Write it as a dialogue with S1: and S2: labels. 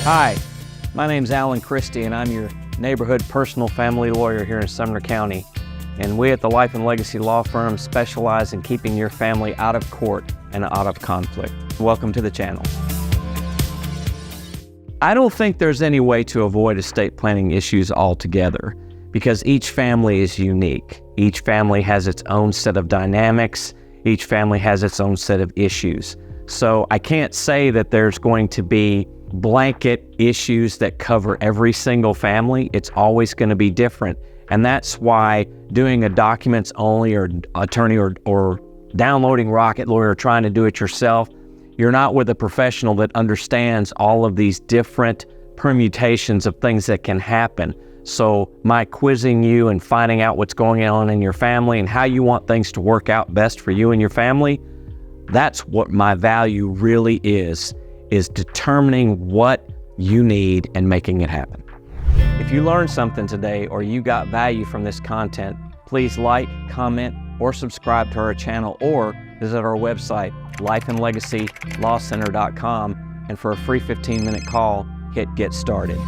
S1: Hi, my name's Allen Christie, and I'm your neighborhood personal family lawyer here in Sumner County. And we at the Life and Legacy Law Firm specialize in keeping your family out of court and out of conflict. Welcome to the channel. I don't think there's any way to avoid estate planning issues altogether because each family is unique. Each family has its own set of dynamics. Each family has its own set of issues. So I can't say that there's going to be blanket issues that cover every single family. It's always going to be different. And that's why doing a documents only or attorney or downloading Rocket Lawyer, trying to do it yourself, you're not with a professional that understands all of these different permutations of things that can happen. So my quizzing you and finding out what's going on in your family and how you want things to work out best for you and your family, that's what my value really is determining what you need and making it happen. If you learned something today or you got value from this content, please like, comment, or subscribe to our channel, or visit our website, lifeandlegacylawcenter.com, and for a free 15-minute call, hit Get Started.